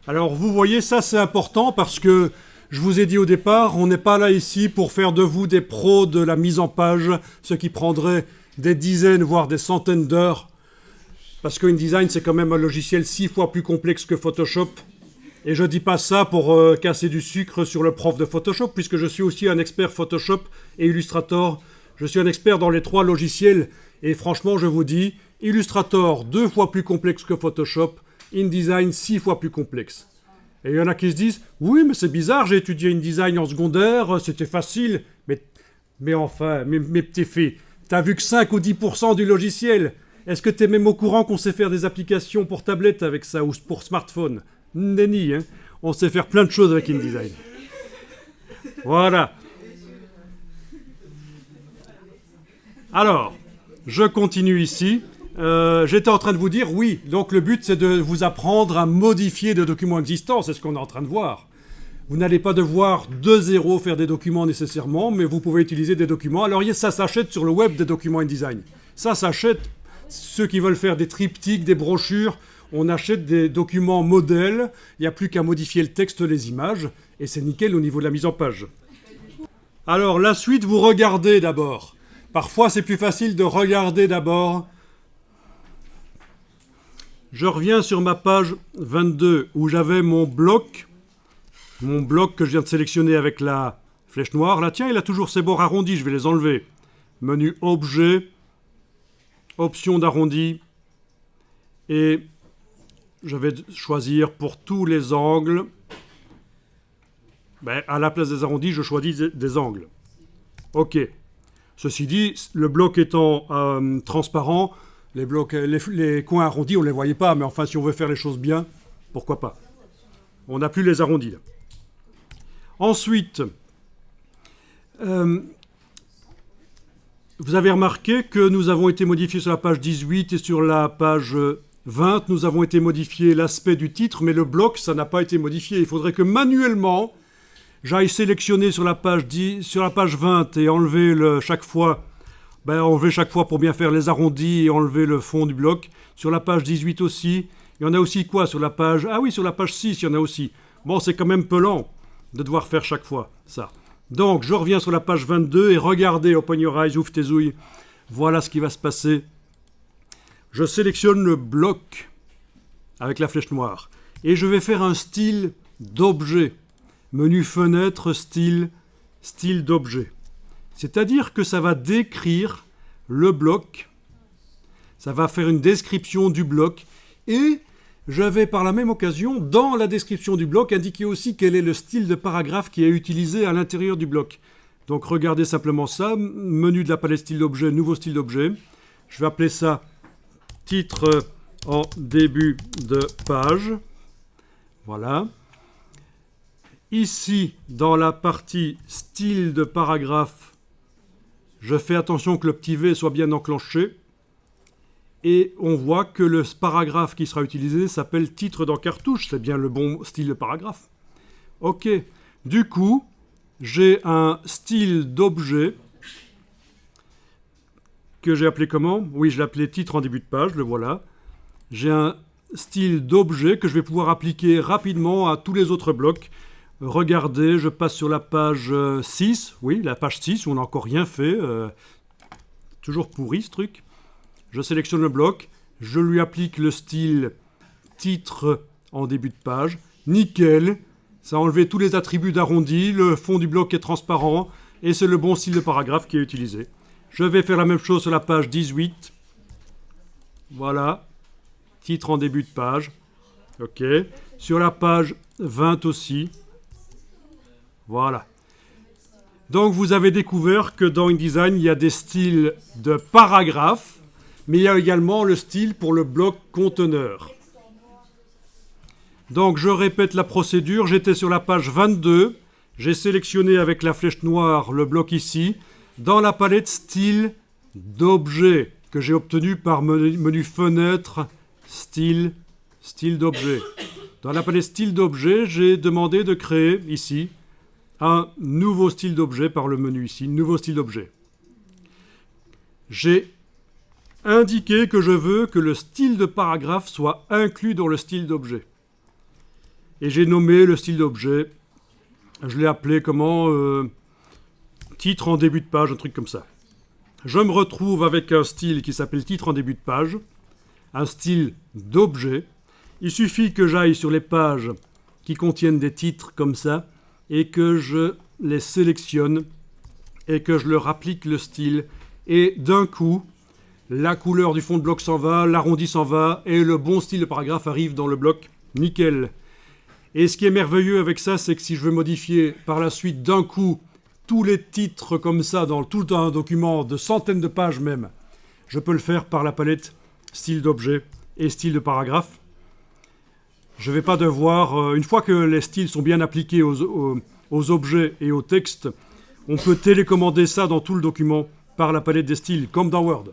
Alors vous voyez, ça c'est important parce que je vous ai dit au départ, on n'est pas là ici pour faire de vous des pros de la mise en page, ce qui prendrait des dizaines, voire des centaines d'heures. Parce que InDesign, c'est quand même un logiciel 6 fois plus complexe que Photoshop. Et je dis pas ça pour casser du sucre sur le prof de Photoshop, puisque je suis aussi un expert Photoshop et Illustrator. Je suis un expert dans les 3 logiciels. Et franchement, je vous dis, Illustrator 2 fois plus complexe que Photoshop, InDesign 6 fois plus complexe. Et il y en a qui se disent, oui, mais c'est bizarre, j'ai étudié InDesign en secondaire, c'était facile. Mais enfin, mes petits filles, t'as vu que 5 ou 10% du logiciel. Est-ce que t'es même au courant qu'on sait faire des applications pour tablette avec ça, ou pour smartphone? Nenni, hein. On sait faire plein de choses avec InDesign. Voilà. Alors, je continue ici. J'étais en train de vous dire, oui, donc le but c'est de vous apprendre à modifier des documents existants, c'est ce qu'on est en train de voir. Vous n'allez pas devoir de zéro faire des documents nécessairement, mais vous pouvez utiliser des documents. Alors ça s'achète sur le web, des documents InDesign. Ça s'achète, ceux qui veulent faire des triptyques, des brochures, on achète des documents modèles, il n'y a plus qu'à modifier le texte, les images, et c'est nickel au niveau de la mise en page. Alors la suite, vous regardez d'abord. Parfois c'est plus facile de regarder d'abord. Je reviens sur ma page 22 où j'avais mon bloc que je viens de sélectionner avec la flèche noire. Là, tiens, il a toujours ses bords arrondis, je vais les enlever. Menu Objet, Options d'arrondi, et je vais choisir pour tous les angles. À la place des arrondis, je choisis des angles. OK. Ceci dit, le bloc étant transparent, les coins arrondis, on ne les voyait pas, mais enfin, si on veut faire les choses bien, pourquoi pas. On n'a plus les arrondis, là. Ensuite, vous avez remarqué que nous avons été modifiés sur la page 18 et sur la page 20, nous avons été modifiés l'aspect du titre, mais le bloc, ça n'a pas été modifié. Il faudrait que manuellement, j'aille sélectionner sur la page 20 et enlever chaque fois pour bien faire les arrondis et enlever le fond du bloc. Sur la page 18 aussi. Il y en a aussi quoi sur la page... Ah oui, sur la page 6, il y en a aussi. Bon, c'est quand même peu lent de devoir faire chaque fois ça. Donc, je reviens sur la page 22 et regardez, open your eyes, ouvre tes ouilles. Voilà ce qui va se passer. Je sélectionne le bloc avec la flèche noire et je vais faire un style d'objet. Menu fenêtre, style d'objet. C'est-à-dire que ça va décrire le bloc, ça va faire une description du bloc, et je vais par la même occasion, dans la description du bloc, indiquer aussi quel est le style de paragraphe qui est utilisé à l'intérieur du bloc. Donc regardez simplement ça, menu de la palette style d'objet, nouveau style d'objet. Je vais appeler ça titre en début de page. Voilà. Ici, dans la partie style de paragraphe, je fais attention que le petit V soit bien enclenché. Et on voit que le paragraphe qui sera utilisé s'appelle titre dans cartouche. C'est bien le bon style de paragraphe. OK. Du coup, j'ai un style d'objet que j'ai appelé comment? Oui, je l'ai appelé titre en début de page, le voilà. J'ai un style d'objet que je vais pouvoir appliquer rapidement à tous les autres blocs. Regardez, je passe sur la page 6. Oui, la page 6 où on n'a encore rien fait. Toujours pourri ce truc. Je sélectionne le bloc. Je lui applique le style titre en début de page. Nickel. Ça a enlevé tous les attributs d'arrondi. Le fond du bloc est transparent. Et c'est le bon style de paragraphe qui est utilisé. Je vais faire la même chose sur la page 18. Voilà. Titre en début de page. OK. Sur la page 20 aussi. Voilà. Donc vous avez découvert que dans InDesign, il y a des styles de paragraphes, mais il y a également le style pour le bloc conteneur. Donc je répète la procédure, j'étais sur la page 22, j'ai sélectionné avec la flèche noire le bloc ici, dans la palette style d'objet, que j'ai obtenu par menu fenêtre, style d'objet. Dans la palette style d'objet, j'ai demandé de créer ici un nouveau style d'objet par le menu ici, nouveau style d'objet. J'ai indiqué que je veux que le style de paragraphe soit inclus dans le style d'objet. Et j'ai nommé le style d'objet. Je l'ai appelé comment titre en début de page, un truc comme ça. Je me retrouve avec un style qui s'appelle titre en début de page, un style d'objet. Il suffit que j'aille sur les pages qui contiennent des titres comme ça et que je les sélectionne et que je leur applique le style. Et d'un coup, la couleur du fond de bloc s'en va, l'arrondi s'en va et le bon style de paragraphe arrive dans le bloc. Nickel. Et ce qui est merveilleux avec ça, c'est que si je veux modifier par la suite d'un coup tous les titres comme ça dans tout un document de centaines de pages même, je peux le faire par la palette style d'objet et style de paragraphe. Je ne vais pas devoir, une fois que les styles sont bien appliqués aux objets et aux textes, on peut télécommander ça dans tout le document par la palette des styles, comme dans Word.